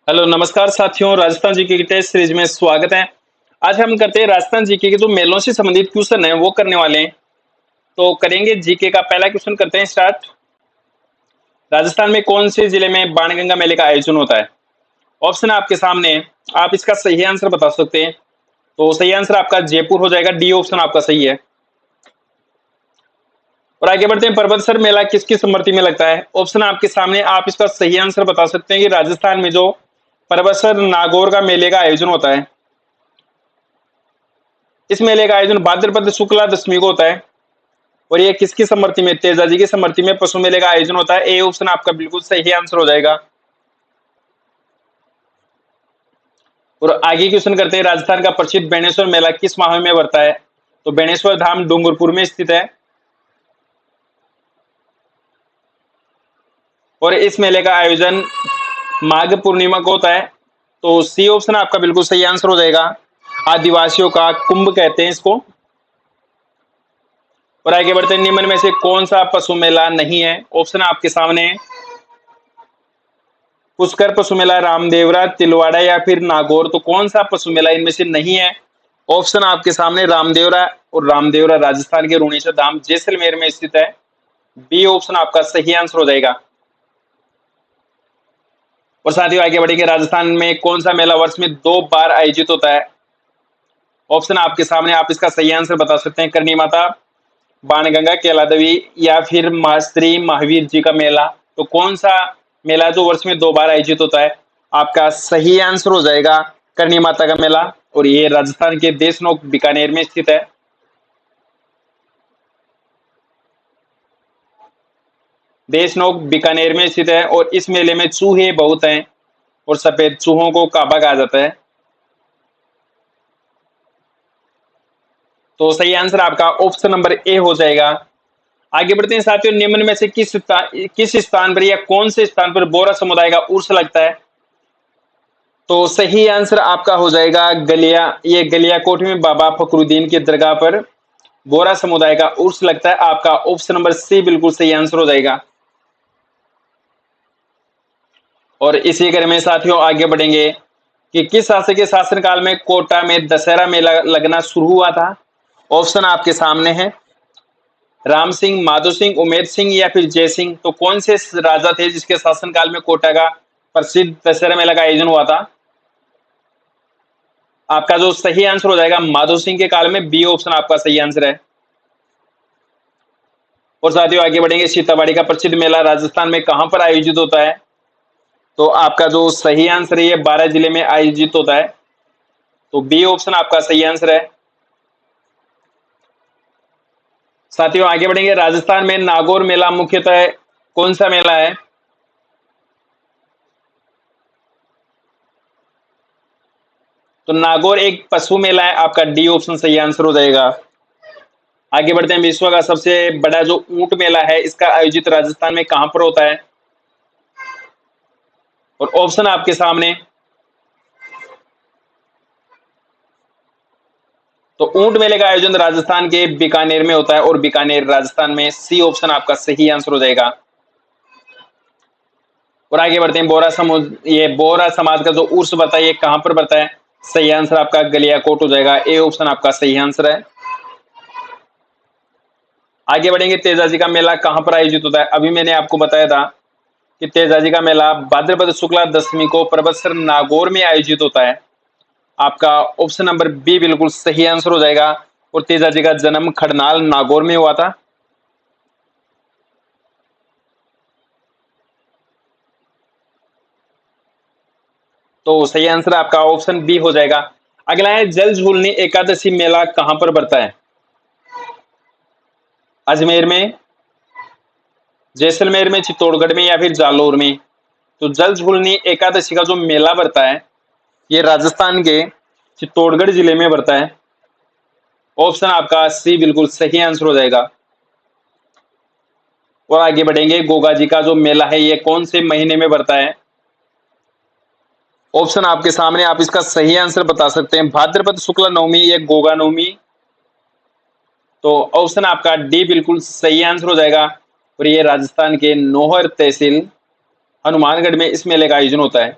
Hello नमस्कार साथियों, Rajasthan GK की टेस्ट सीरीज में स्वागत है। आज हम करते हैं राजस्थान जीके के जो मेलों से संबंधित क्वेश्चन है वो करने वाले हैं। तो करेंगे जीके का पहला क्वेश्चन करते हैं स्टार्ट। राजस्थान में कौन से जिले में बाणगंगा मेले का आयोजन होता है? ऑप्शन आपके सामने है, आप इसका सही आंसर बता सकते हैं। तो सही आंसर आपका जयपुर हो जाएगा, डी ऑप्शन आपका सही है। और आगे बढ़ते हैं, पर्वतसर मेला किसकी स्मृति में लगता है? ऑप्शन आपके सामने, आप इसका सही आंसर बता सकते हैं कि राजस्थान में जो पर्वतसर नागौर का मेले का आयोजन होता है, इस मेले का आयोजन भाद्रपद शुक्ला दशमी को होता है। और ये किसकी स्मृति में? तेजाजी की स्मृति में पशु मेले का आयोजन होता है। ए ऑप्शन आपका बिल्कुल सही आंसर हो जाएगा। और आगे क्वेश्चन करते हैं, राजस्थान का प्रसिद्ध बेणेश्वर मेला किस माह में बढ़ता है? तो बेणेश्वर धाम डूंगरपुर में स्थित है और इस मेले का आयोजन माघ पूर्णिमा को होता है। तो सी ऑप्शन आपका बिल्कुल सही आंसर हो जाएगा। आदिवासियों का कुंभ कहते हैं इसको। और आगे बढ़ते हैं, निम्न में से कौन सा पशु मेला नहीं है? ऑप्शन आपके सामने है, पुष्कर पशु मेला, रामदेवरा, तिलवाड़ा या फिर नागौर। तो कौन सा पशु मेला इनमें से नहीं है? ऑप्शन आपके सामने रामदेवरा, और रामदेवरा राजस्थान के रुणेश्वर धाम जैसलमेर में स्थित है। बी ऑप्शन आपका सही आंसर हो जाएगा। और साथियों आगे बढ़ेंगे, राजस्थान में कौन सा मेला वर्ष में 2 बार आयोजित होता है? ऑप्शन आपके सामने, आप इसका सही आंसर बता सकते हैं। करनी माता, बाणगंगा, केला देवी या फिर श्री महावीर जी का मेला। तो कौन सा मेला जो वर्ष में 2 बार आयोजित होता है? आपका सही आंसर हो जाएगा करनी माता का मेला, और ये राजस्थान के देशनोक बीकानेर में स्थित है। देशनोक बीकानेर में स्थित है और इस मेले में चूहे बहुत हैं और सफेद चूहों को काबा कहा जाता है। तो सही आंसर आपका ऑप्शन नंबर ए हो जाएगा। आगे बढ़ते हैं साथियों, निम्न में से किस स्थान पर या कौन से स्थान पर बोरा समुदाय का उर्स लगता है? तो सही आंसर आपका हो जाएगा गलिया, ये गलियाकोट में बाबा फखरुद्दीन की दरगाह पर बोरा समुदाय का उर्स लगता है। आपका ऑप्शन नंबर सी बिल्कुल सही आंसर हो जाएगा। और इसी क्रम में साथियों आगे बढ़ेंगे कि किस शासक के शासनकाल में कोटा में दशहरा मेला लगना शुरू हुआ था? ऑप्शन आपके सामने है, राम सिंह, माधो सिंह, उमेद सिंह या फिर जय सिंह। तो कौन से राजा थे जिसके शासनकाल में कोटा का प्रसिद्ध दशहरा मेला का आयोजन हुआ था? आपका जो सही आंसर हो जाएगा माधो सिंह के काल में, बी ऑप्शन आपका सही आंसर है। और साथियों आगे बढ़ेंगे, सीताबाड़ी का प्रसिद्ध मेला राजस्थान में कहां पर आयोजित होता है? तो आपका जो सही आंसर है, ये 12 जिले में आयोजित होता है। तो बी ऑप्शन आपका सही आंसर है। साथियों आगे बढ़ेंगे, राजस्थान में नागौर मेला मुख्यतः कौन सा मेला है? तो नागौर एक पशु मेला है। आपका डी ऑप्शन सही आंसर हो जाएगा। आगे बढ़ते हैं, विश्व का सबसे बड़ा जो ऊंट मेला है इसका आयोजित राजस्थान में कहां पर होता है? और ऑप्शन आपके सामने, तो ऊंट मेले का आयोजन राजस्थान के बीकानेर में होता है और बीकानेर राजस्थान में। सी ऑप्शन आपका सही आंसर हो जाएगा। और आगे बढ़ते हैं, ये बोरा समाज का जो उर्स बढ़ता है ये कहां पर बढ़ता है? सही आंसर आपका गलियाकोट हो जाएगा। ए ऑप्शन आपका सही आंसर है। आगे बढ़ेंगे, तेजाजी का मेला कहां पर आयोजित होता है? अभी मैंने आपको बताया था कि तेजाजी का मेला भाद्रपद शुक्ला दशमी को पर्वतसर नागौर में आयोजित होता है। आपका ऑप्शन नंबर बी बिल्कुल सही आंसर हो जाएगा। और तेजाजी का जन्म खड़नाल नागौर में हुआ था। तो सही आंसर आपका ऑप्शन बी हो जाएगा। अगला है, जल झूलनी एकादशी मेला कहां पर बढ़ता है? अजमेर में, जैसलमेर में, चित्तौड़गढ़ में या फिर जालौर में। तो जल झूलनी एकादशी का जो मेला बढ़ता है ये राजस्थान के चित्तौड़गढ़ जिले में बढ़ता है। ऑप्शन आपका सी बिल्कुल सही आंसर हो जाएगा। और आगे बढ़ेंगे, गोगा जी का जो मेला है ये कौन से महीने में बढ़ता है? ऑप्शन आपके सामने, आप इसका सही आंसर बता सकते हैं। भाद्रपद शुक्ला नवमी या गोगा नवमी। तो ऑप्शन आपका डी बिल्कुल सही आंसर हो जाएगा। और ये राजस्थान के नौहर तहसील हनुमानगढ़ में इस मेले का आयोजन होता है।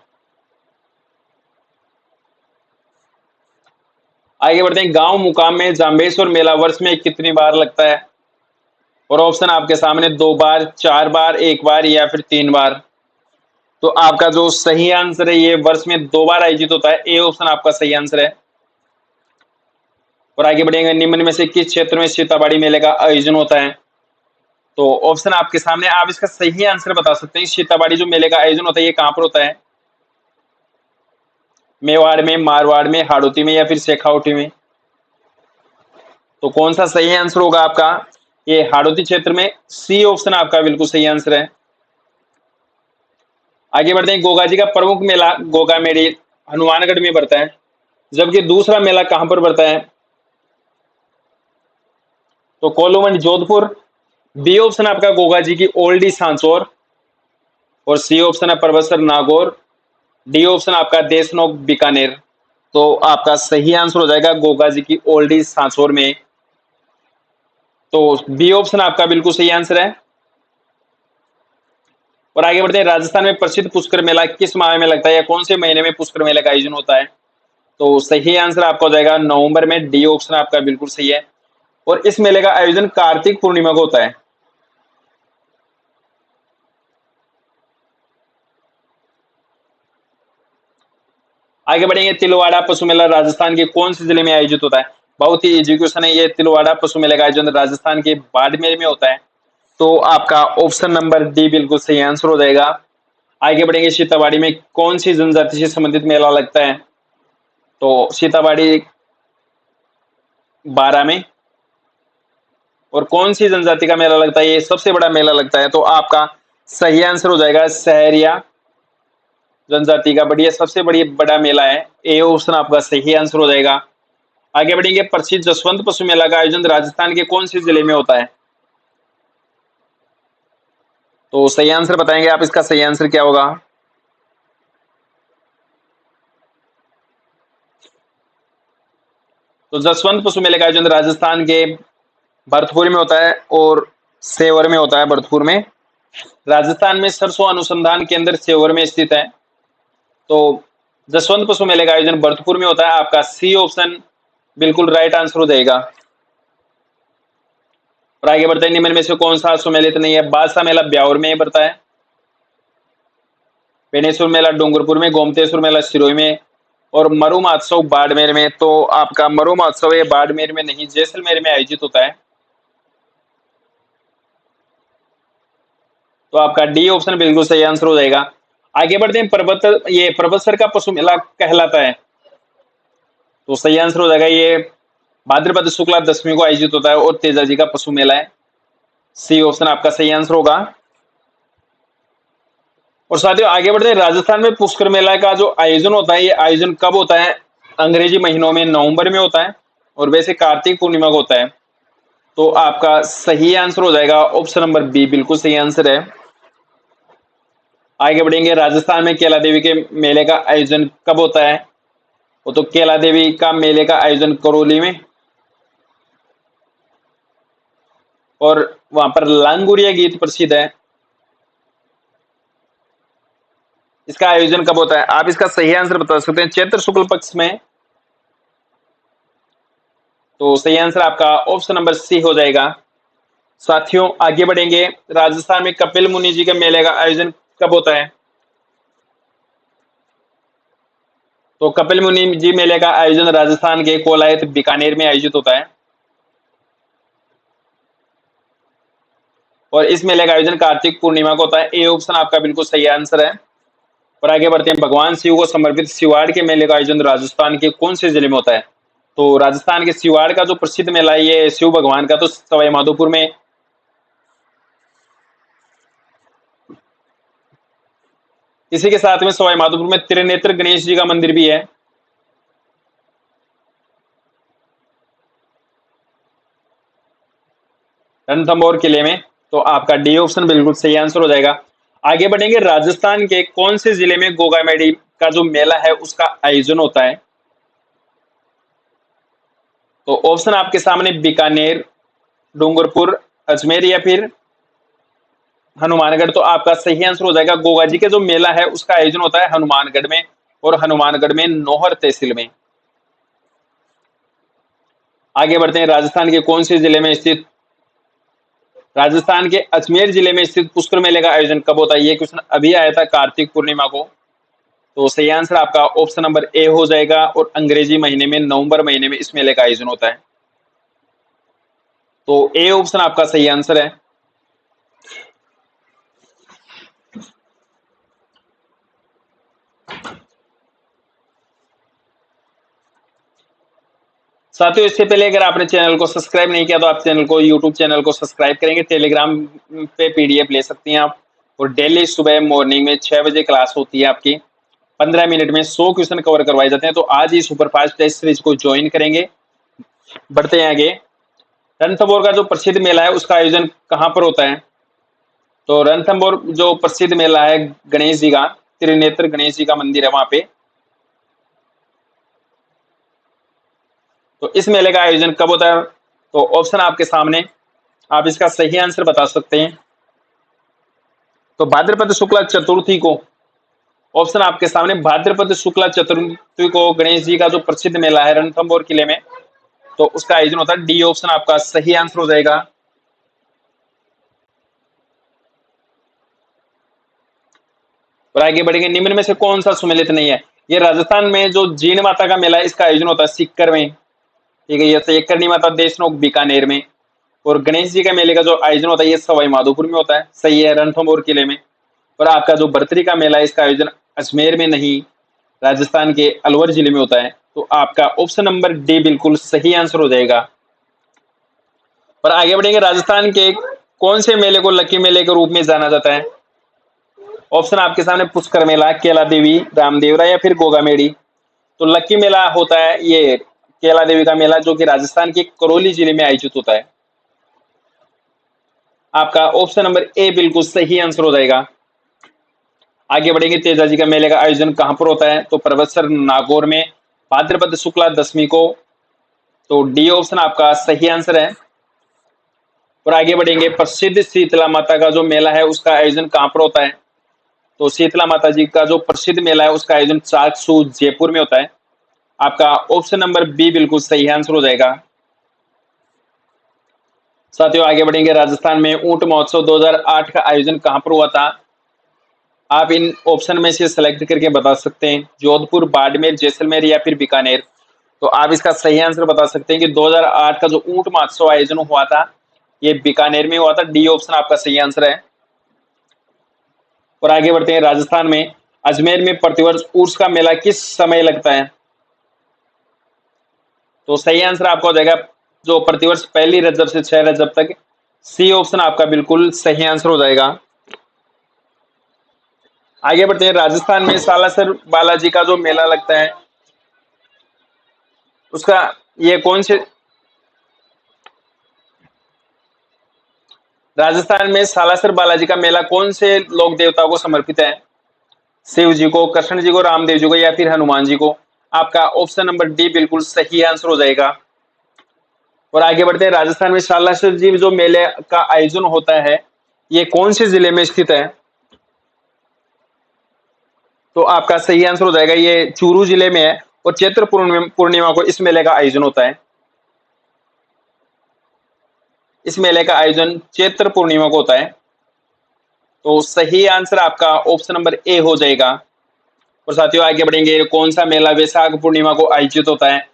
आगे बढ़ते हैं, गांव मुकाम में जांबेश्वर मेला वर्ष में कितनी बार लगता है? और ऑप्शन आपके सामने 2 बार, 4 बार, 1 बार या फिर 3 बार। तो आपका जो सही आंसर है ये वर्ष में 2 बार आयोजित होता है, ए ऑप्शन आपका सही आंसर है। और आगे बढ़ेंगे, निम्न में से किस क्षेत्र में सीताबाड़ी मेले का आयोजन होता है? तो ऑप्शन आपके सामने, आप इसका सही आंसर बता सकते हैं। सीताबाड़ी जो मेले का आयोजन होता है ये कहां पर होता है? मेवाड़ में, मारवाड़ में, हाड़ौती में या फिर शेखावटी में? तो कौन सा सही आंसर होगा आपका? ये हाड़ौती क्षेत्र में, सी ऑप्शन आपका बिल्कुल सही आंसर है। आगे बढ़ते हैं, गोगा जी का प्रमुख मेला गोगा मेड़ी हनुमानगढ़ में पड़ता है, जबकि दूसरा मेला कहां पर पड़ता है? तो कोल्लूमंडी जोधपुर, बी ऑप्शन आपका गोगा जी की ओल्डी सांचौर, और सी ऑप्शन है परबतसर नागौर, डी ऑप्शन आपका देशनोक बीकानेर। तो आपका सही आंसर हो जाएगा गोगा जी की ओल्डी सांचौर में। तो बी ऑप्शन आपका बिल्कुल सही आंसर है। और आगे बढ़ते हैं, राजस्थान में प्रसिद्ध पुष्कर मेला किस माह में लगता है या कौन से महीने में पुष्कर मेले का आयोजन होता है? तो सही आंसर आपका हो जाएगा नवंबर में, डी ऑप्शन आपका बिल्कुल सही है। और इस मेले का आयोजन कार्तिक पूर्णिमा को होता है। आगे बढ़ेंगे, तिलवाड़ा पशु मेला राजस्थान के कौन से जिले में आयोजित होता है? बहुत ही इजी क्वेश्चन है ये। तिलवाड़ा पशु मेले का आयोजन राजस्थान के बाड़मेर में होता है। तो आपका ऑप्शन नंबर डी बिल्कुल सही आंसर हो जाएगा। आगे बढ़ेंगे, सीताबाड़ी में कौन सी जनजाति से संबंधित मेला लगता है? तो सीताबाड़ी 12 में। और कौन सी जनजाति का मेला लगता है? ये सबसे बड़ा मेला लगता है। तो आपका सही आंसर हो जाएगा सहरिया जनजाति का बढ़िया सबसे बड़ा मेला है, ए ऑप्शन आपका सही आंसर हो जाएगा। आगे बढ़ेंगे, प्रसिद्ध जसवंत पशु मेला का आयोजन राजस्थान के कौन से जिले में होता है? तो सही आंसर बताएंगे आप, इसका सही आंसर क्या होगा? तो जसवंत पशु मेले का आयोजन राजस्थान के भरतपुर में होता है और सेवर में होता है। भरतपुर में, राजस्थान में सरसों अनुसंधान केंद्र सेवर में स्थित है। तो जसवंत पशु मेले का आयोजन भरतपुर में होता है। आपका सी ऑप्शन बिल्कुल राइट आंसर हो जाएगा। और आगे बढ़ते हैं, निम्न में से कौन सा सुमेलित नहीं है? बादशाह मेला ब्यावर में पड़ता है, बेनेश्वर मेला डूंगरपुर में, गोमतेश्वर मेला सिरोही में, और मरु महोत्सव बाड़मेर में। तो आपका मरु महोत्सव ये बाड़मेर में नहीं, जैसलमेर में आयोजित होता है। तो आपका डी ऑप्शन बिल्कुल सही आंसर हो जाएगा। आगे बढ़ते हैं, पर्वतसर का पशु मेला कहलाता है। तो सही आंसर हो जाएगा, ये भाद्रपद शुक्ला दशमी को आयोजित होता है और तेजा जी का पशु मेला है। सी ऑप्शन आपका सही आंसर होगा। और साथियों आगे बढ़ते हैं, राजस्थान में पुष्कर मेला का जो आयोजन होता है ये आयोजन कब होता है? अंग्रेजी महीनों में नवंबर में होता है और वैसे कार्तिक पूर्णिमा को होता है। तो आपका सही आंसर हो जाएगा ऑप्शन नंबर बी बिल्कुल सही आंसर है। आगे बढ़ेंगे, राजस्थान में केला देवी के मेले का आयोजन कब होता है? वो तो केला देवी का मेले का आयोजन करौली में, और वहां पर लांगुरिया गीत प्रसिद्ध है। इसका आयोजन कब होता है? आप इसका सही आंसर बता सकते हैं। चैत्र शुक्ल पक्ष में। तो सही आंसर आपका ऑप्शन नंबर सी हो जाएगा। साथियों आगे बढ़ेंगे, राजस्थान में कपिल मुनि जी के मेले का आयोजन कब होता है? तो कपिल मुनि जी मेले का आयोजन राजस्थान के कोलायत बीकानेर में आयोजित होता है, और इस मेले का आयोजन कार्तिक पूर्णिमा को होता है। ए ऑप्शन आपका बिल्कुल सही आंसर है। और आगे बढ़ते हैं, भगवान शिव को समर्पित शिवाड़ के मेले का आयोजन राजस्थान के कौन से जिले में होता है? तो राजस्थान के शिवाड़ का जो प्रसिद्ध मेला है ये शिव भगवान का तो सवाई माधोपुर में, इसी के साथ में सवाई माधोपुर में त्रिनेत्र गणेश जी का मंदिर भी है। रणथंभौर किले में। तो आपका डी ऑप्शन बिल्कुल सही आंसर हो जाएगा। आगे बढ़ेंगे, राजस्थान के कौन से जिले में गोगा मेड़ी का जो मेला है उसका आयोजन होता है? तो ऑप्शन आपके सामने बीकानेर, डूंगरपुर, अजमेर या फिर हनुमानगढ़। तो आपका सही आंसर हो जाएगा, गोगा जी के जो मेला है उसका आयोजन होता है हनुमानगढ़ में, और हनुमानगढ़ में नौहर तहसील में। आगे बढ़ते हैं, राजस्थान के कौन से जिले में स्थित, राजस्थान के अजमेर जिले में स्थित पुष्कर मेले का आयोजन कब होता है? ये क्वेश्चन अभी आया था कार्तिक पूर्णिमा को। तो सही आंसर आपका ऑप्शन नंबर ए हो जाएगा, और अंग्रेजी महीने में नवंबर महीने में इस मेले का आयोजन होता है। तो ए ऑप्शन आपका सही आंसर है। साथियों, इससे पहले अगर आपने चैनल को सब्सक्राइब नहीं किया तो आप चैनल को, यूट्यूब चैनल को सब्सक्राइब करेंगे। टेलीग्राम पे पीडीएफ ले सकती हैं आप, और डेली सुबह मॉर्निंग में 6 बजे क्लास होती है आपकी। 15 मिनट में 100 क्वेश्चन कवर करवाए जाते हैं। तो आज ही सुपरफास्ट टेस्ट सीरीज को ज्वाइन करेंगे। बढ़ते हैं आगे। रणथंभौर का जो प्रसिद्ध मेला है उसका आयोजन कहाँ पर होता है? तो रणथंभौर जो प्रसिद्ध मेला है गणेश जी का, त्रिनेत्र गणेश जी का मंदिर है वहां पे। तो इस मेले का आयोजन कब होता है? तो ऑप्शन आपके सामने, आप इसका सही आंसर बता सकते हैं। तो भाद्रपद शुक्ला चतुर्थी को, ऑप्शन आपके सामने, भाद्रपद शुक्ला चतुर्थी को गणेश जी का जो प्रसिद्ध मेला है रणथंभौर किले में, तो उसका आयोजन होता है। डी ऑप्शन आपका सही आंसर हो जाएगा। और आगे बढ़ेंगे, निम्न में से कौन सा सुमेलित नहीं है? ये राजस्थान में जो जीण माता का मेला है इसका आयोजन होता है सीकर में, ठीक है। ये करनी माता देशनोक बीकानेर में। और गणेश जी का मेले का जो आयोजन होता है ये सवाई माधोपुर में होता है, सही है, रणथंभौर किले में। और आपका जो बर्तरी का मेला है इसका आयोजन अजमेर में नहीं, राजस्थान के अलवर जिले में होता है। तो आपका ऑप्शन नंबर डी बिल्कुल सही आंसर हो जाएगा। और आगे बढ़ेंगे, राजस्थान के कौन से मेले को लकी मेले के रूप में जाना जाता है? ऑप्शन आपके सामने, पुष्कर मेला, केला देवी, रामदेवरा या फिर गोगा मेड़ी। तो लकी मेला होता है ये केला देवी का मेला, जो कि राजस्थान के करौली जिले में आयोजित होता है। आपका ऑप्शन नंबर ए बिल्कुल सही आंसर हो जाएगा। आगे बढ़ेंगे, तेजा जी का मेले का आयोजन कहां पर होता है? तो परबतसर नागौर में, भाद्रपद शुक्ला दशमी को। तो डी ऑप्शन आपका सही आंसर है। और आगे बढ़ेंगे, प्रसिद्ध शीतला माता का जो मेला है उसका आयोजन कहां पर होता है? तो शीतला माता जी का जो प्रसिद्ध मेला है उसका आयोजन चाकसू जयपुर में होता है। आपका ऑप्शन नंबर बी बिल्कुल सही आंसर हो जाएगा। साथियों, आगे बढ़ेंगे, राजस्थान में ऊंट महोत्सव 2008 का आयोजन कहां पर हुआ था? आप इन ऑप्शन में से सेलेक्ट करके बता सकते हैं, जोधपुर, बाड़मेर, जैसलमेर या फिर बीकानेर। तो आप इसका सही आंसर बता सकते हैं कि 2008 का जो ऊंट महोत्सव आयोजन हुआ था ये बीकानेर में हुआ था। डी ऑप्शन आपका सही आंसर है। और आगे बढ़ते हैं, राजस्थान में अजमेर में प्रतिवर्ष उर्स का मेला किस समय लगता है? तो सही आंसर आपका हो जाएगा जो प्रतिवर्ष 1 रजब से 6 रजब तक। सी ऑप्शन आपका बिल्कुल सही आंसर हो जाएगा। आगे बढ़ते हैं, राजस्थान में सालासर बालाजी का जो मेला लगता है उसका, ये कौन से, राजस्थान में सालासर बालाजी का मेला कौन से लोक देवता को समर्पित है? शिव जी को, कृष्ण जी को, रामदेव जी को या फिर हनुमान जी को। आपका ऑप्शन नंबर डी बिल्कुल सही आंसर हो जाएगा। और आगे बढ़ते हैं, राजस्थान में सालासर जी जो मेले का आयोजन होता है ये कौन से जिले में स्थित है? तो आपका सही आंसर हो जाएगा, ये चूरू जिले में है। और चैत्र पूर्णिमा को इस मेले का आयोजन होता है। इस मेले का आयोजन चैत्र पूर्णिमा को होता है। तो सही आंसर आपका ऑप्शन नंबर ए हो जाएगा। और साथियों, आगे बढ़ेंगे, कौन सा मेला वैशाख पूर्णिमा को आयोजित होता है?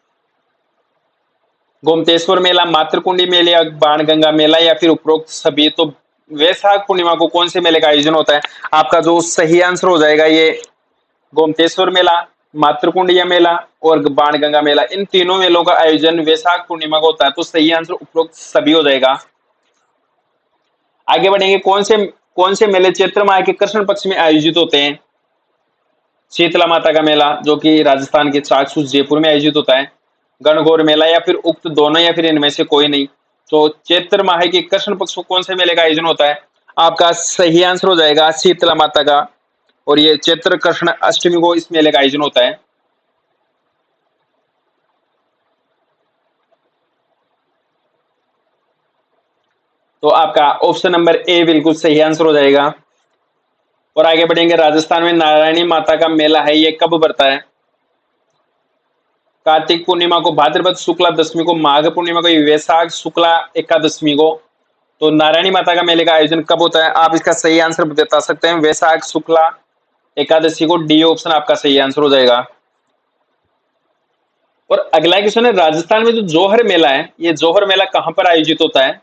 गोमतेश्वर मेला, मातृकुंडी मेला, बाणगंगा मेला या फिर उपरोक्त सभी। तो वैशाख पूर्णिमा को कौन से मेले का आयोजन होता है? आपका जो सही आंसर हो जाएगा ये गोमतेश्वर मेला, मातृकुंडिया मेला और बाणगंगा मेला, इन तीनों मेलों का आयोजन वैशाख पूर्णिमा को होता है। तो सही आंसर उपरोक्त सभी हो जाएगा। आगे बढ़ेंगे, कौन से मेले चैत्र माह के कृष्ण पक्ष में आयोजित होते हैं? शीतला माता का मेला जो कि राजस्थान के चाकसू जयपुर में आयोजित होता है, गणगौर मेला या फिर उक्त दोनों या फिर इनमें से कोई नहीं। तो चैत्र माह के कृष्ण पक्ष को कौन से मेले का आयोजन होता है? आपका सही आंसर हो जाएगा शीतला माता का, और ये चैत्र कृष्ण अष्टमी को इस मेले का आयोजन होता है। तो आपका ऑप्शन नंबर ए बिल्कुल सही आंसर हो जाएगा। और आगे बढ़ेंगे, राजस्थान में नारायणी माता का मेला है ये कब बढ़ता है? कार्तिक पूर्णिमा को, भाद्रपद शुक्ला दशमी को, माघ पूर्णिमा को, वैशाख शुक्ला एकादशमी को। तो नारायणी माता का मेले का आयोजन कब होता है? आप इसका सही आंसर बता सकते हैं वैशाख शुक्ला एकादशी को। डी ऑप्शन आपका सही आंसर हो जाएगा। और अगला क्वेश्चन है, राजस्थान में जो जोहर मेला है, ये जोहर मेला कहां पर आयोजित होता है?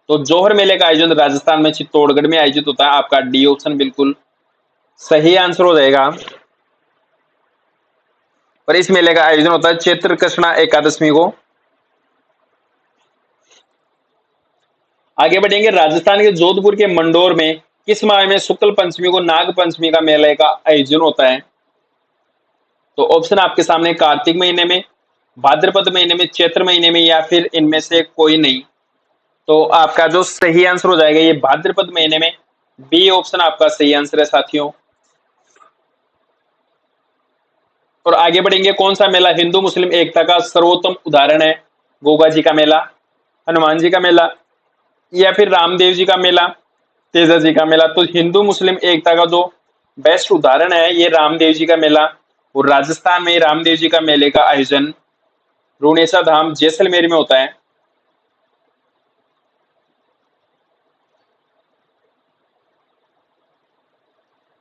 तो जोहर मेले का आयोजन राजस्थान में चित्तौड़गढ़ में आयोजित होता है। आपका डी ऑप्शन बिल्कुल सही आंसर हो जाएगा। और इस मेले का आयोजन होता है चैत्र कृष्णा एकादशमी को। आगे बढ़ेंगे, राजस्थान के जोधपुर के मंडोर में किस माह में शुक्ल पंचमी को नाग पंचमी का मेले का आयोजन होता है? तो ऑप्शन आपके सामने, कार्तिक महीने में, भाद्रपद महीने में, चैत्र महीने में, या फिर इनमें से कोई नहीं। तो आपका जो सही आंसर हो जाएगा ये भाद्रपद महीने में। बी ऑप्शन आपका सही आंसर है साथियों। और आगे बढ़ेंगे, कौन सा मेला हिंदू मुस्लिम एकता का सर्वोत्तम उदाहरण है? गोगा जी का मेला, हनुमान जी का मेला, या फिर रामदेव जी का मेला, तेजा जी का मेला। तो हिंदू मुस्लिम एकता का जो बेस्ट उदाहरण है ये रामदेव जी का मेला। और राजस्थान में रामदेव जी का मेले का आयोजन रुणेसा धाम जैसलमेर में होता है।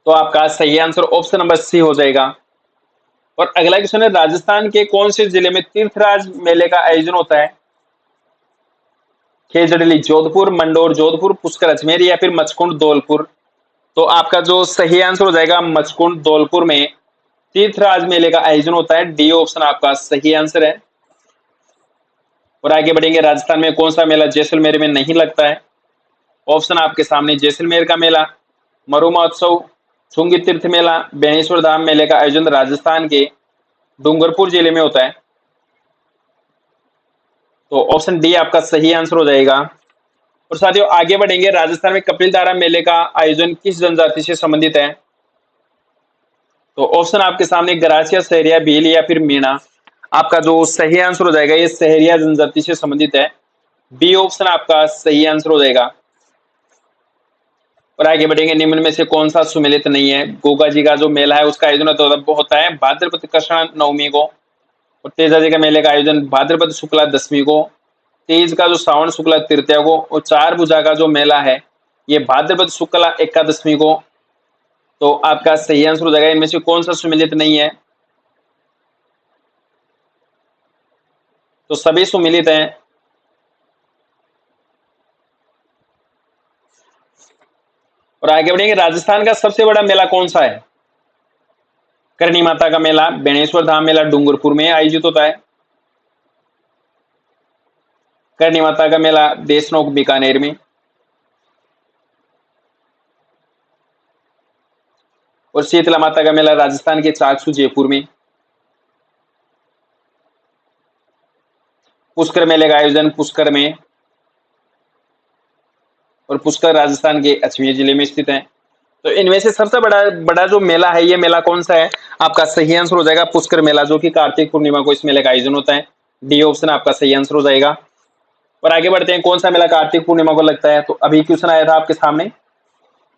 तो आपका सही आंसर ऑप्शन नंबर सी हो जाएगा। और अगला क्वेश्चन है, राजस्थान के कौन से जिले में तीर्थराज मेले का आयोजन होता है? खेजड़ली जोधपुर, मंडोर जोधपुर, पुष्कर अजमेर, या फिर मचकुंड धौलपुर। तो आपका जो सही आंसर हो जाएगा मचकुंड धौलपुर में तीर्थराज मेले का आयोजन होता है। डी ऑप्शन आपका सही आंसर है। और आगे बढ़ेंगे, राजस्थान में कौन सा मेला जैसलमेर में नहीं लगता है? ऑप्शन आपके सामने, जैसलमेर का मेला, मरु महोत्सव, छुंगी तीर्थ मेला, बेणेश्वर धाम मेले का आयोजन राजस्थान के डूंगरपुर जिले में होता है। तो ऑप्शन डी आपका सही आंसर हो जाएगा। और साथियों आगे बढ़ेंगे, राजस्थान में कपिलधारा मेले का आयोजन किस जनजाति से संबंधित है? तो ऑप्शन आपके सामने, गरासिया, सहरिया, भील, या फिर मीणा। आपका जो सही आंसर हो जाएगा ये सहरिया जनजाति से संबंधित है। बी ऑप्शन आपका सही आंसर हो जाएगा। और आगे बढ़ेंगे, निम्न में से कौन सा सुमेलित नहीं है? गोगा जी का जो मेला है उसका आयोजन होता है भाद्रपद कृष्ण नवमी को। और तेजा जी का मेले का आयोजन भाद्रपद शुक्ला दशमी को। तीज का जो श्रावण शुक्ला तृतीया को। और चार भुजा का जो मेला है ये भाद्रपद शुक्ला एकादशमी को। तो आपका सही आंसर हो जाएगा इनमें से कौन सा सुमेलित नहीं है? तो सभी सुमेलित हैं। और आगे बढ़ेंगे, राजस्थान का सबसे बड़ा मेला कौन सा है? करणी माता का मेला, बेणेश्वर धाम मेला डूंगरपुर में आयोजित होता है। करणी माता का मेला देशनोक बीकानेर में। और शीतला माता का मेला राजस्थान के चाकसू जयपुर में। पुष्कर मेले का आयोजन पुष्कर में। और पुष्कर राजस्थान के अजमेर जिले में स्थित है। तो इनमें से सबसे बड़ा बड़ा जो मेला है ये मेला कौन सा है? आपका सही आंसर हो जाएगा पुष्कर मेला, जो कि कार्तिक पूर्णिमा को इस मेले का आयोजन होता है। डी ऑप्शन आपका सही आंसर हो जाएगा। और आगे बढ़ते हैं, कौन सा मेला कार्तिक पूर्णिमा को लगता है? तो अभी क्वेश्चन आया था आपके सामने,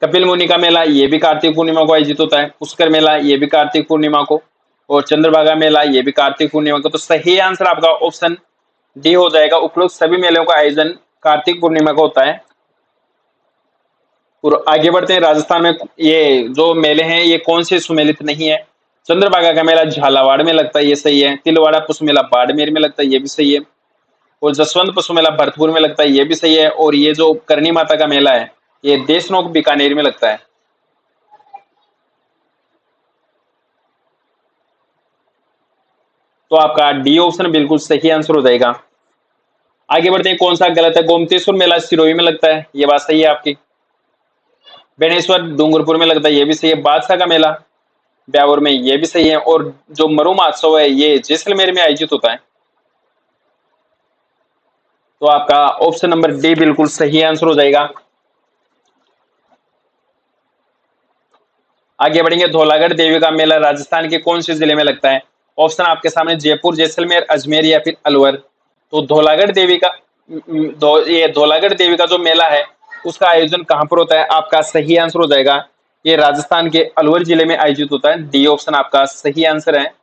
कपिल मुनि का मेला ये भी कार्तिक पूर्णिमा को आयोजित होता है। पुष्कर मेला ये भी कार्तिक पूर्णिमा को। और चंद्रभागा मेला ये भी कार्तिक पूर्णिमा को। तो सही आंसर आपका ऑप्शन डी हो जाएगा। उपरोक्त सभी मेलों का आयोजन कार्तिक पूर्णिमा को होता है। और आगे बढ़ते हैं, राजस्थान में ये जो मेले हैं ये कौन से सुमेलित नहीं है? चंद्रभागा का मेला झालावाड़ में लगता है, ये सही है। तिलवाड़ा पशु मेला बाड़मेर में लगता है, ये भी सही है। और जसवंत पशु मेला भरतपुर में लगता है, ये भी सही है। और ये जो करणी माता का मेला है ये देशनोक बीकानेर में लगता है। तो आपका डी ऑप्शन बिल्कुल सही आंसर हो जाएगा। आगे बढ़ते हैं, कौन सा गलत है? गोमतेश्वर मेला सिरोही में लगता है, ये बात सही है आपकी। बेणेश्वर डूंगरपुर में लगता है, ये भी सही है। बादशाह का मेला ब्यावर में, ये भी सही है। और जो मरु महोत्सव है ये जैसलमेर में आयोजित होता है। तो आपका ऑप्शन नंबर डी बिल्कुल सही आंसर हो जाएगा। आगे बढ़ेंगे, धौलागढ़ देवी का मेला राजस्थान के कौन से जिले में लगता है? ऑप्शन आपके सामने, जयपुर, जैसलमेर, अजमेर, या फिर अलवर। तो धौलागढ़ देवी का ये धौलागढ़ देवी का जो मेला है उसका आयोजन कहां पर होता है? आपका सही आंसर हो जाएगा ये राजस्थान के अलवर जिले में आयोजित होता है। डी ऑप्शन आपका सही आंसर है।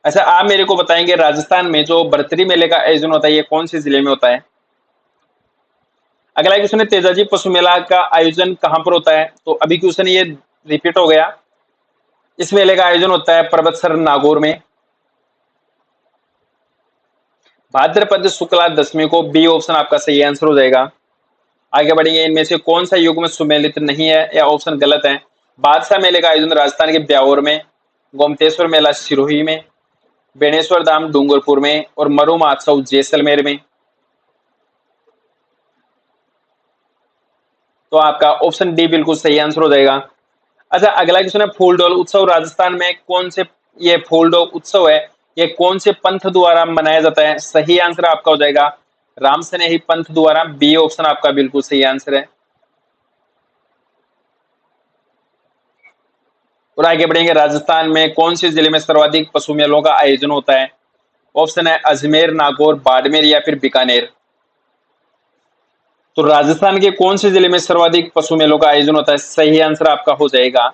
अच्छा, आप मेरे को बताएंगे राजस्थान में जो बरतरी मेले का आयोजन होता है ये कौन से जिले में होता है? अगला क्वेश्चन है तेजाजी पशु मेला का आयोजन कहां पर होता है? तो अभी क्वेश्चन ये रिपीट हो गया। इस मेले का आयोजन होता है परबतसर नागौर में भाद्रपद शुक्ला दशमी को। बी ऑप्शन आपका सही आंसर हो जाएगा। आगे बढ़ेंगे, इनमें से कौन सा युग में सुमेलित नहीं है, या ऑप्शन गलत है? बादशाह मेले का आयोजन राजस्थान के ब्यावर में, गोमतेश्वर मेला सिरोही में, बेणेश्वर धाम डूंगरपुर में और मरु महोत्सव जैसलमेर में। तो आपका ऑप्शन डी बिल्कुल सही आंसर हो जाएगा। अच्छा, अगला क्वेश्चन है फूलडोल उत्सव राजस्थान में कौन से, ये फूलडोल उत्सव है ये कौन से पंथ द्वारा मनाया जाता है? सही आंसर आपका हो जाएगा राम स्नेही पंथ द्वारा। बी ऑप्शन आपका बिल्कुल सही आंसर है। और आगे बढ़ेंगे, राजस्थान में कौन से जिले में सर्वाधिक पशु मेलों का आयोजन होता है? ऑप्शन है अजमेर, नागौर, बाड़मेर या फिर बीकानेर। तो राजस्थान के कौन से जिले में सर्वाधिक पशु मेलों का आयोजन होता है? सही आंसर आपका हो जाएगा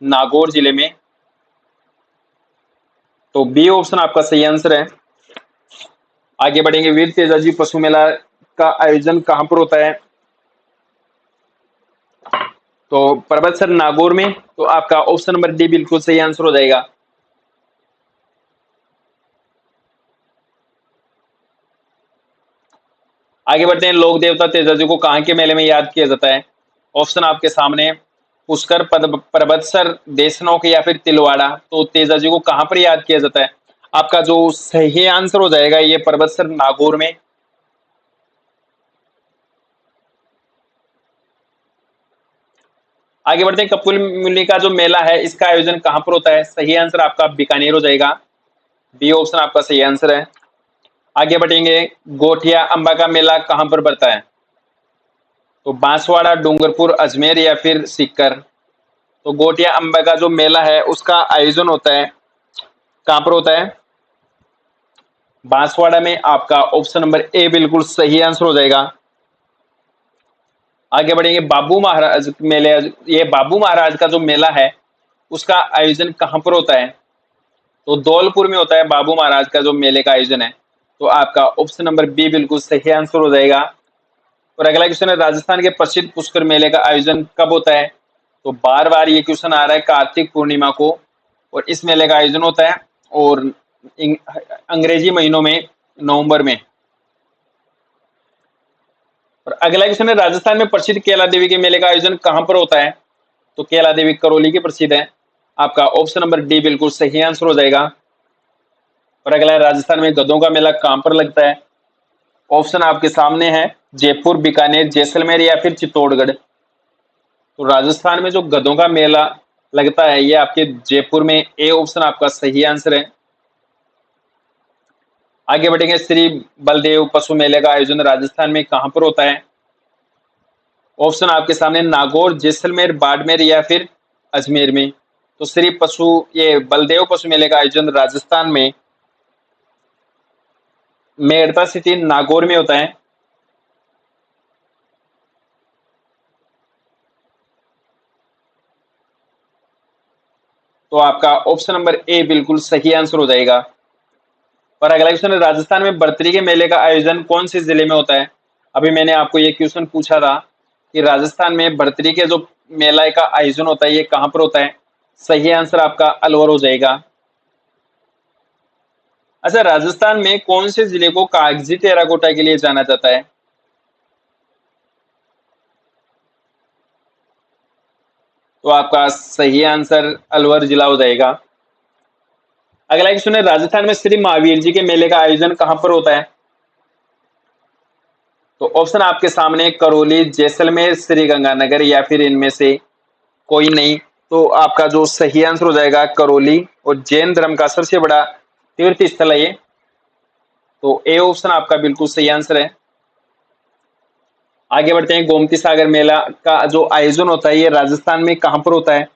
नागौर जिले में। तो बी ऑप्शन आपका सही आंसर है। आगे बढ़ेंगे, वीर तेजाजी पशु मेला का आयोजन कहां पर होता है? तो परबतसर नागौर में। तो आपका ऑप्शन नंबर डी बिल्कुल सही आंसर हो जाएगा। आगे बढ़ते हैं, लोक देवता तेजाजी को कहां के मेले में याद किया जाता है? ऑप्शन आपके सामने, पुष्कर, परबतसर, देशनोक या फिर तिलवाड़ा। तो तेजाजी को कहां पर याद किया जाता है? आपका जो सही आंसर हो जाएगा ये परबतसर नागौर में। आगे बढ़ते हैं, कपिल मुनि का जो मेला है इसका आयोजन कहां पर होता है? सही आंसर आपका बीकानेर हो जाएगा। बी ऑप्शन आपका सही आंसर है। आगे बढ़ेंगे, गोठिया अंबा का मेला कहां पर पड़ता है? तो बांसवाड़ा, डूंगरपुर, अजमेर या फिर सीकर। तो गोटिया अंबा का जो मेला है उसका आयोजन होता है कहां पर होता है? बांसवाड़ा में। आपका ऑप्शन नंबर ए बिल्कुल सही आंसर हो जाएगा। आगे बढ़ेंगे, बाबू महाराज मेले, ये बाबू महाराज का जो मेला है उसका आयोजन कहां पर होता है? तो धौलपुर में होता है बाबू महाराज का जो मेले का आयोजन है। तो आपका ऑप्शन नंबर बी बिल्कुल सही आंसर हो जाएगा। और अगला क्वेश्चन है, राजस्थान के प्रसिद्ध पुष्कर मेले का आयोजन कब होता है? तो बार बार ये क्वेश्चन आ रहा है कार्तिक पूर्णिमा को, और इस मेले का आयोजन होता है और अंग्रेजी महीनों में नवंबर में। और अगला क्वेश्चन है, राजस्थान में प्रसिद्ध केला देवी के मेले का आयोजन कहां पर होता है? तो केला देवी करौली की प्रसिद्ध है। आपका ऑप्शन नंबर डी बिल्कुल सही आंसर हो जाएगा। और अगला है, राजस्थान में गधों का मेला कहां पर लगता है? ऑप्शन आपके सामने है जयपुर, बीकानेर, जैसलमेर या फिर चित्तौड़गढ़। तो राजस्थान में जो गधों का मेला लगता है ये आपके जयपुर में। ए ऑप्शन आपका सही आंसर है। आगे बढ़ेंगे, श्री बलदेव पशु मेले का आयोजन राजस्थान में कहां पर होता है? ऑप्शन आपके सामने नागौर, जैसलमेर, बाड़मेर या फिर अजमेर में। तो श्री पशु, ये बलदेव पशु मेले का आयोजन राजस्थान में मेड़ता सिटी नागौर में होता है। तो आपका ऑप्शन नंबर ए बिल्कुल सही आंसर हो जाएगा। और अगला क्वेश्चन है, राजस्थान में बर्तरी के मेले का आयोजन कौन से जिले में होता है? अभी मैंने आपको ये क्वेश्चन पूछा था कि राजस्थान में बर्तरी के जो मेला का आयोजन होता है ये कहां पर होता है? सही आंसर आपका अलवर हो जाएगा। अच्छा, राजस्थान में कौन से जिले को कागजी टेराकोटा के लिए जाना जाता है? तो आपका सही आंसर अलवर जिला हो जाएगा। अगला क्वेश्चन है, राजस्थान में श्री महावीर जी के मेले का आयोजन कहां पर होता है? तो ऑप्शन आपके सामने करौली, जैसलमेर, श्री गंगानगर या फिर इनमें से कोई नहीं। तो आपका जो सही आंसर हो जाएगा करौली, और जैन धर्म का सबसे बड़ा तीर्थ स्थल है ये। तो ए ऑप्शन आपका बिल्कुल सही आंसर है। आगे बढ़ते हैं, गोमती सागर मेला का जो आयोजन होता है ये राजस्थान में कहां पर होता है?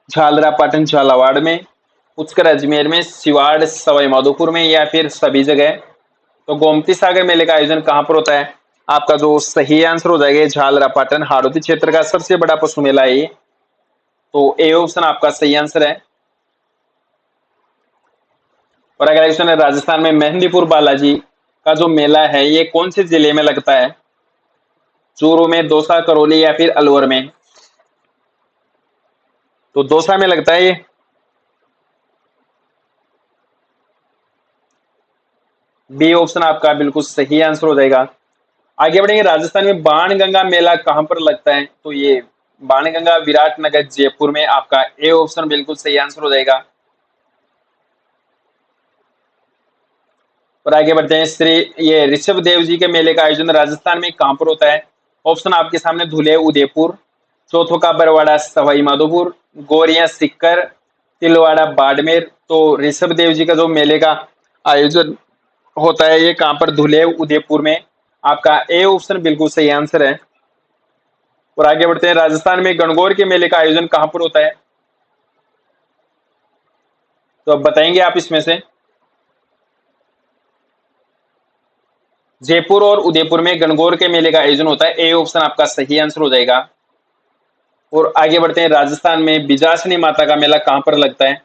झालरा पाटन झालावाड़ में, पुष्कर अजमेर में, सिवाड़ सवाई माधोपुर में या फिर सभी जगह। तो गोमती सागर मेले का आयोजन कहां पर होता है? आपका जो सही आंसर हो जाएगा झालरा पाटन, हाड़ौती क्षेत्र का सबसे बड़ा पशु मेला है ये। तो ए ऑप्शन आपका सही आंसर है। और अगला क्वेश्चन है, राजस्थान में मेहंदीपुर बालाजी का जो मेला है ये कौन से जिले में लगता है? चूरू में, दौसा, करौली या फिर अलवर में? तो दौसा में लगता है ये। बी ऑप्शन आपका बिल्कुल सही आंसर हो जाएगा। आगे बढ़ेंगे, राजस्थान में बाणगंगा मेला कहां पर लगता है? तो ये बाणगंगा विराटनगर जयपुर में, आपका ए ऑप्शन बिल्कुल सही आंसर हो जाएगा। और आगे बढ़ते हैं, श्री ये ऋषभ देव जी के मेले का आयोजन राजस्थान में कहां पर होता है? ऑप्शन आपके सामने, धुले उदयपुर, चौथों का बरवाड़ा सवाई माधोपुर, गोरिया सीकर, तिलवाड़ा बाड़मेर। तो ऋषभ देव जी का जो मेले का आयोजन होता है ये कहां पर? धुले उदयपुर में, आपका ए ऑप्शन बिल्कुल सही आंसर है। और आगे बढ़ते हैं, राजस्थान में गणगौर के मेले का आयोजन कहां पर होता है? तो अब बताएंगे आप इसमें से। जयपुर और उदयपुर में गणगौर के मेले का आयोजन होता है, ए ऑप्शन आपका सही आंसर हो जाएगा। और आगे बढ़ते हैं, राजस्थान में बिजासनी माता का मेला कहां पर लगता है?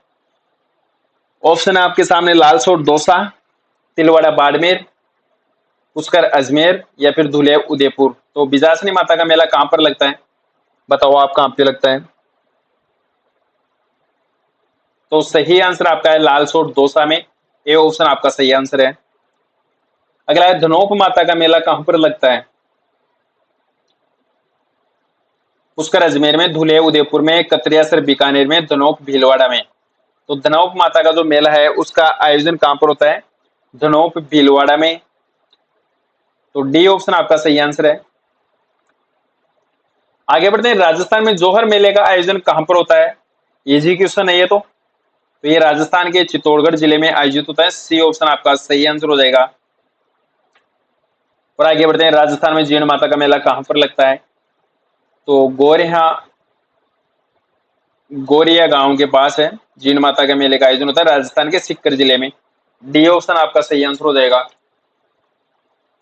ऑप्शन है आपके सामने, लालसोट दौसा, तिलवाड़ा बाड़मेर, पुष्कर अजमेर या फिर धुले उदयपुर। तो बिजासनी माता का मेला कहां पर लगता है? बताओ आप कहां पे लगता है? तो सही आंसर आपका है लालसोट दौसा में, ए ऑप्शन आपका सही आंसर है। अगला है, धनोप माता का मेला कहां पर लगता है? पुष्कर अजमेर में, धुले उदयपुर में, कतरियासर बीकानेर में, धनोप भीलवाड़ा में। तो धनोप माता का जो मेला है उसका आयोजन कहां पर होता है? धनोप भीलवाड़ा में। तो डी ऑप्शन आपका सही आंसर है। आगे बढ़ते हैं, राजस्थान में जोहर मेले का आयोजन कहां पर होता है? इजी क्वेश्चन है ये तो ये राजस्थान के चित्तौड़गढ़ जिले में आयोजित होता है, सी ऑप्शन आपका सही आंसर हो जाएगा। और आगे बढ़ते हैं, राजस्थान में जीण माता का मेला कहां पर लगता है? तो गोरिया गांव के पास है, जीण माता के मेले का आयोजन होता है राजस्थान के सीकर जिले में। डी ऑप्शन आपका सही आंसर हो जाएगा।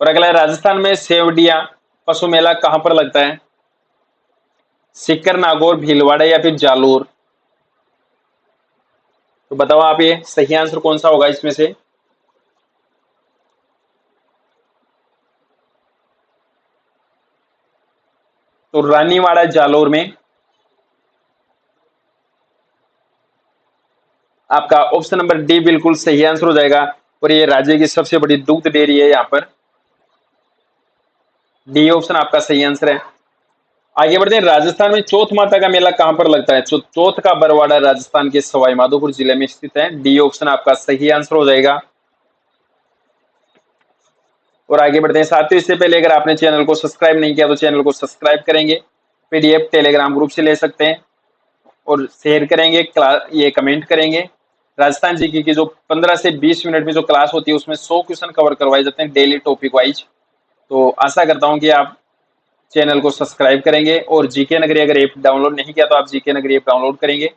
और अगला है, राजस्थान में सेवडिया पशु मेला कहां पर लगता है? सीकर, नागौर, भीलवाड़ा या फिर जालोर? तो बताओ आप ये सही आंसर कौन सा होगा इसमें से? तो रानीवाड़ा जालोर में, आपका ऑप्शन नंबर डी बिल्कुल सही आंसर हो जाएगा। और ये राज्य की सबसे बड़ी दुग्ध डेयरी है यहाँ पर, डी ऑप्शन आपका सही आंसर है। आगे बढ़ते हैं, राजस्थान में चौथ माता का मेला कहां पर लगता है? चौथ का बरवाड़ा राजस्थान के सवाई माधोपुर जिले में स्थित है, डी ऑप्शन आपका सही आंसर हो जाएगा। और आगे बढ़ते हैं, साथियों इससे पहले अगर आपने चैनल को सब्सक्राइब नहीं किया तो चैनल को सब्सक्राइब करेंगे, पीडीएफ टेलीग्राम ग्रुप से ले सकते हैं और शेयर करेंगे, ये कमेंट करेंगे। राजस्थान जीके की जो 15 से 20 मिनट में जो क्लास होती है उसमें 100 क्वेश्चन कवर करवाए जाते हैं डेली टॉपिक वाइज। तो आशा करता हूं कि आप चैनल को सब्सक्राइब करेंगे और जीके नगरी अगर ऐप डाउनलोड नहीं किया तो आप जीके नगरी ऐप डाउनलोड करेंगे।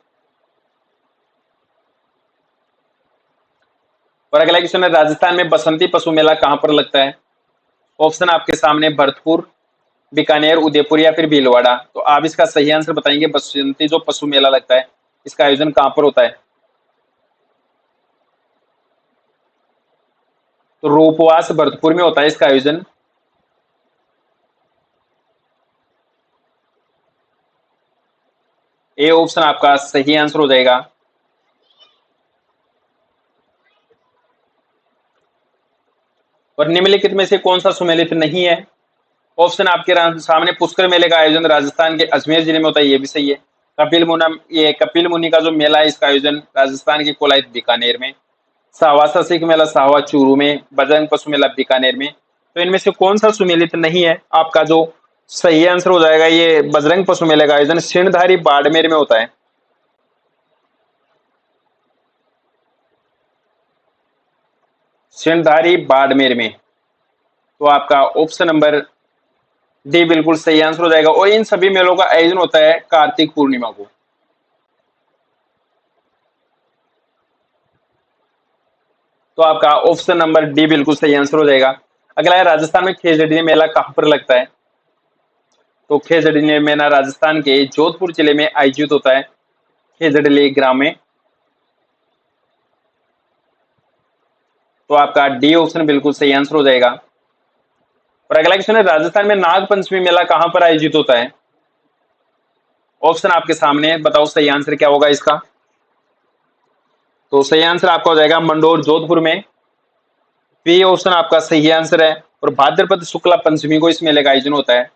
और अगला क्वेश्चन है, राजस्थान में बसंती पशु मेला कहां पर लगता है? ऑप्शन आपके सामने, भरतपुर, बीकानेर, उदयपुर या फिर भीलवाड़ा। तो आप इसका सही आंसर बताएंगे, बसंती जो पशु मेला लगता है इसका आयोजन कहां पर होता है? तो रूपवास भरतपुर में होता है इसका आयोजन। ए ऑप्शन आपका सही आंसर हो जाएगा। और निम्नलिखित में से कौन सा सुमेलित नहीं है? ऑप्शन आपके सामने, पुष्कर मेले का आयोजन राजस्थान के अजमेर जिले में होता है, ये भी सही है। कपिल मुनि का जो मेला है इसका आयोजन राजस्थान के कोलायत बीकानेर में। साहवासा सिख मेला साहवा चूरू में, बजरंग पशु मेला बीकानेर में। तो इनमें से कौन सा सुमेलित नहीं है? आपका जो सही आंसर हो जाएगा, ये बजरंग पशु मेले का आयोजन सिणधारी बाड़मेर में होता है। सिणधारी बाड़मेर में। तो आपका ऑप्शन नंबर डी बिल्कुल सही आंसर हो जाएगा। और इन सभी मेलों का आयोजन होता है कार्तिक पूर्णिमा को। तो आपका ऑप्शन नंबर डी बिल्कुल सही आंसर हो जाएगा। अगला है, राजस्थान में खेजड़ी मेला कहां पर लगता है? तो खेजड़ी मेला राजस्थान के जोधपुर जिले में आयोजित होता है, खेजड़ली ग्राम में। तो आपका डी ऑप्शन बिल्कुल सही आंसर हो जाएगा। और अगला क्वेश्चन है, राजस्थान में नाग पंचमी मेला कहां पर आयोजित होता है? ऑप्शन आपके सामने है, बताओ सही आंसर क्या होगा इसका। तो सही आंसर आपका हो जाएगा मंडोर जोधपुर में। बी ऑप्शन आपका सही आंसर है। और भाद्रपद शुक्ला पंचमी को इस मेले का आयोजन होता है।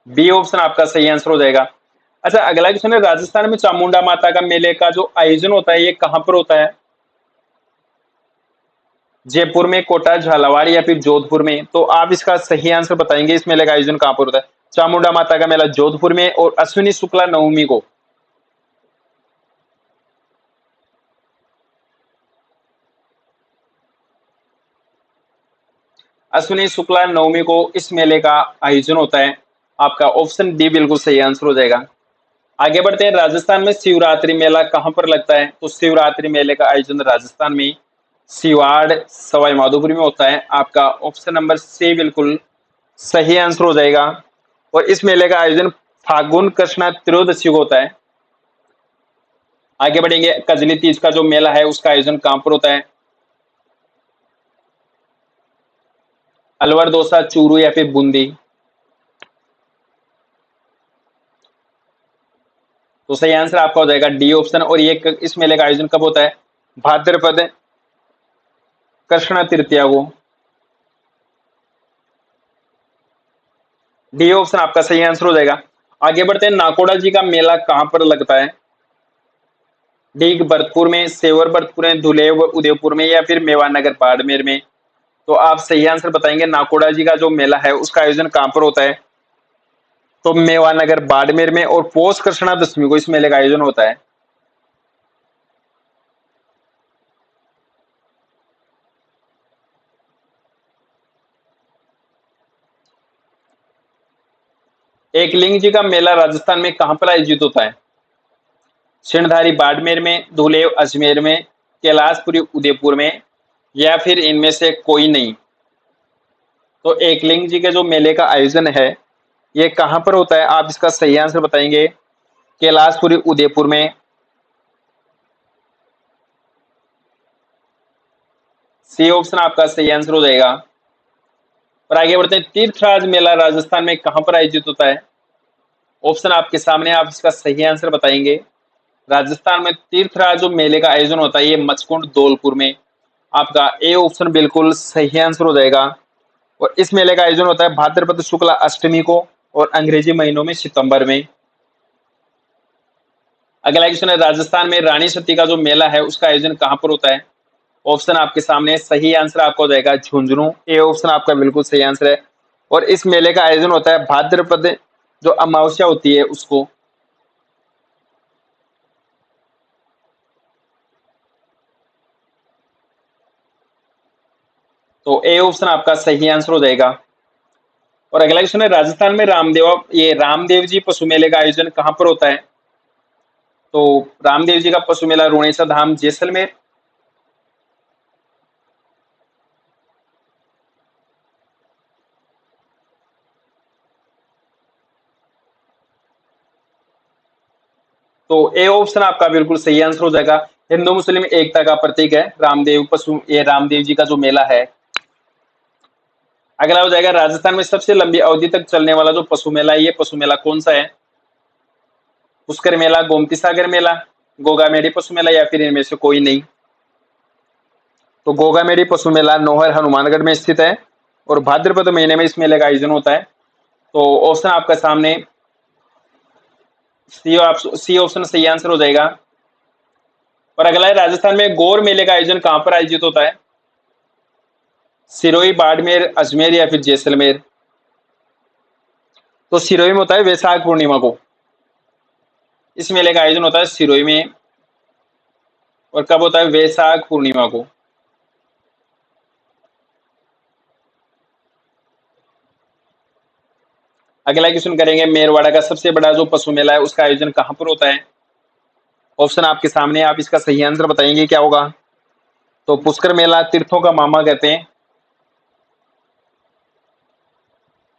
बी ऑप्शन आपका सही आंसर हो जाएगा। अच्छा, अगला क्वेश्चन है, राजस्थान में चामुंडा माता का मेले का जो आयोजन होता है ये कहां पर होता है? जयपुर में, कोटा, झालावाड़ या फिर जोधपुर में? तो आप इसका सही आंसर बताएंगे, इस मेले का आयोजन कहां पर होता है? चामुंडा माता का मेला जोधपुर में, और अश्विनी शुक्ला नवमी को। अश्विनी शुक्ला नवमी को इस मेले का आयोजन होता है। आपका ऑप्शन डी बिल्कुल सही आंसर हो जाएगा। आगे बढ़ते हैं, राजस्थान में शिवरात्रि मेला कहां पर लगता है? तो शिवरात्रि मेले का आयोजन राजस्थान में सिवाड़, सवाई माधोपुर में होता है। आपका ऑप्शन नंबर सी बिल्कुल सही आंसर हो जाएगा। और इस मेले का आयोजन फागुन कृष्णा त्रयोदशी को होता है। आगे बढ़ेंगे, कजली तीज का जो मेला है उसका आयोजन कहां पर होता है? अलवर, दौसा, चूरू या फिर बूंदी? तो सही आंसर आपका हो जाएगा डी ऑप्शन। और ये इस मेले का आयोजन कब होता है? भाद्रपद कृष्ण तृतीया को। डी ऑप्शन आपका सही आंसर हो जाएगा। आगे बढ़ते हैं, नाकोड़ा जी का मेला कहां पर लगता है? डी भरतपुर में, सेवर भरतपुर में, धुलेव उदयपुर में या फिर मेवानगर बाड़मेर में? तो आप सही आंसर बताएंगे, नाकोड़ा जी का जो मेला है उसका आयोजन कहां पर होता है? तो मेवानगर बाड़मेर में, और पौष कृष्णा दशमी को इस मेले का आयोजन होता है। एकलिंग जी का मेला राजस्थान में कहां पर आयोजित होता है? सिणधारी बाड़मेर में, धुलेव अजमेर में, कैलाशपुरी उदयपुर में या फिर इनमें से कोई नहीं? तो एकलिंग जी के जो मेले का आयोजन है ये कहां पर होता है? आप इसका सही आंसर बताएंगे। कैलाशपुरी उदयपुर में। सी ऑप्शन आपका सही आंसर हो जाएगा। और आगे बढ़ते हैं, तीर्थराज मेला राजस्थान में कहां पर आयोजित होता है? ऑप्शन आपके सामने, आप इसका सही आंसर बताएंगे। राजस्थान में तीर्थराज जो मेले का आयोजन होता है ये मचकुंड धौलपुर में। आपका ए ऑप्शन बिल्कुल सही आंसर हो जाएगा। और इस मेले का आयोजन होता है भाद्रपद शुक्ला अष्टमी को, और अंग्रेजी महीनों में सितंबर में। अगला क्वेश्चन है, राजस्थान में रानी सती का जो मेला है उसका आयोजन कहां पर होता है? ऑप्शन आपके सामने, सही आंसर आपका हो जाएगा झुंझुनू। ए ऑप्शन आपका बिल्कुल सही आंसर है। और इस मेले का आयोजन होता है भाद्रपद जो अमावस्या होती है उसको। तो ए ऑप्शन आपका सही आंसर हो जाएगा। और अगला क्वेश्चन है, राजस्थान में रामदेव जी पशु मेले का आयोजन कहां पर होता है? तो रामदेव जी का पशु मेला रुणेसा धाम, जैसलमेर? तो ए ऑप्शन आपका बिल्कुल सही आंसर हो जाएगा। हिंदू मुस्लिम एकता का प्रतीक है रामदेव जी का जो मेला है। अगला हो जाएगा, राजस्थान में सबसे लंबी अवधि तक चलने वाला जो पशु मेला है ये पशु मेला कौन सा है? पुष्कर मेला, गोमती सागर मेला, गोगामेडी पशु मेला या फिर इनमें से कोई नहीं? तो गोगामेडी पशु मेला नौहर हनुमानगढ़ में स्थित है, और भाद्रपद महीने में इस मेले का आयोजन होता है। तो ऑप्शन आपका सामने, सी ऑप्शन सही आंसर हो जाएगा। और अगला है, राजस्थान में गौर मेले का आयोजन कहां पर आयोजित होता है? सिरोही, बाड़मेर, अजमेर या फिर जैसलमेर? तो सिरोही में होता है वैशाख पूर्णिमा को। इस मेले का आयोजन होता है सिरोही में। और कब होता है? वैशाख पूर्णिमा को। अगला क्वेश्चन करेंगे, मेरवाड़ा का सबसे बड़ा जो पशु मेला है उसका आयोजन कहां पर होता है? ऑप्शन आपके सामने, आप इसका सही आंसर बताएंगे क्या होगा। तो पुष्कर मेला, तीर्थों का मामा कहते हैं,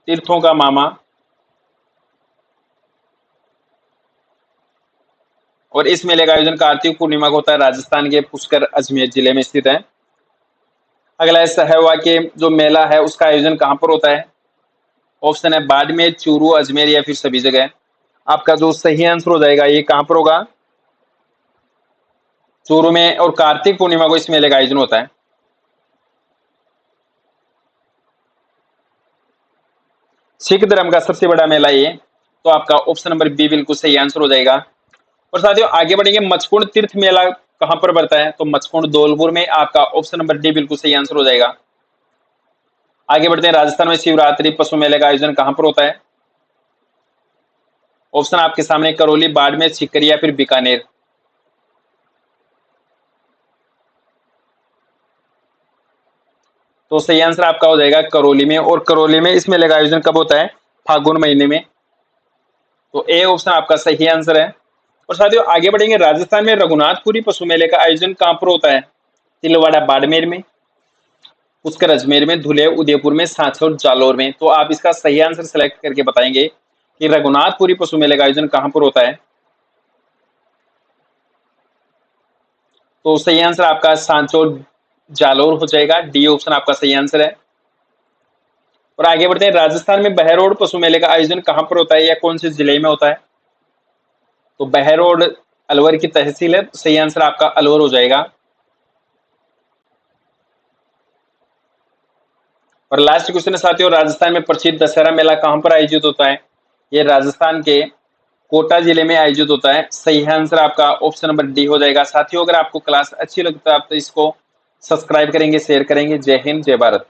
तीर्थों का मामा। और इस मेले का आयोजन कार्तिक पूर्णिमा को होता है। राजस्थान के पुष्कर अजमेर जिले में स्थित है। अगला है सहवा के जो मेला है उसका आयोजन कहाँ पर होता है? ऑप्शन है बाड़मेर, चूरू, अजमेर या फिर सभी जगह। आपका जो सही आंसर हो जाएगा ये कहां पर होगा? चूरू में, और कार्तिक पूर्णिमा को इस मेले का आयोजन होता है। सिख धर्म का सबसे बड़ा मेला ये, तो आपका ऑप्शन नंबर बी बिल्कुल सही आंसर हो जाएगा। और साथियों आगे बढ़ेंगे, मचकुंड तीर्थ मेला कहां पर पड़ता है? तो मचकुंड धौलपुर में, आपका ऑप्शन नंबर डी बिल्कुल सही आंसर हो जाएगा। आगे बढ़ते हैं, राजस्थान में शिवरात्रि पशु मेले का आयोजन कहां पर होता है? ऑप्शन आपके सामने करौली, बाड़मेर, सीकर या फिर बीकानेर। तो सही आंसर आपका हो जाएगा करौली में, और करौली में इस मेले का आयोजन कब होता है? फागुन महीने में। तो ए ऑप्शन आपका सही आंसर है। और साथियों आगे बढ़ेंगे, राजस्थान में रघुनाथपुरी पशु मेले का आयोजन कहां पर होता है? तिलवाड़ा बाड़मेर में, पुष्कर अजमेर में, धुले उदयपुर में, सांचौर जालौर में। तो आप इसका सही आंसर सेलेक्ट करके बताएंगे कि रघुनाथपुरी पशु मेले का आयोजन कहां पर होता है। तो सही आंसर आपका सांचौर जालौर हो जाएगा, डी ऑप्शन आपका सही आंसर है। और आगे बढ़ते हैं, राजस्थान में बहरोड पशु मेले का आयोजन कहां पर होता है या कौन से जिले में होता है? तो बहरोड अलवर की तहसील है, सही आंसर आपका अलवर हो जाएगा। और लास्ट क्वेश्चन है साथियों, राजस्थान में प्रसिद्ध दशहरा मेला कहां पर आयोजित होता है? ये राजस्थान के कोटा जिले में आयोजित होता है। सही आंसर आपका ऑप्शन नंबर डी हो जाएगा। साथियों अगर आपको क्लास अच्छी लगता है आप तो इसको सब्सक्राइब करेंगे, शेयर करेंगे। जय हिंद, जय भारत।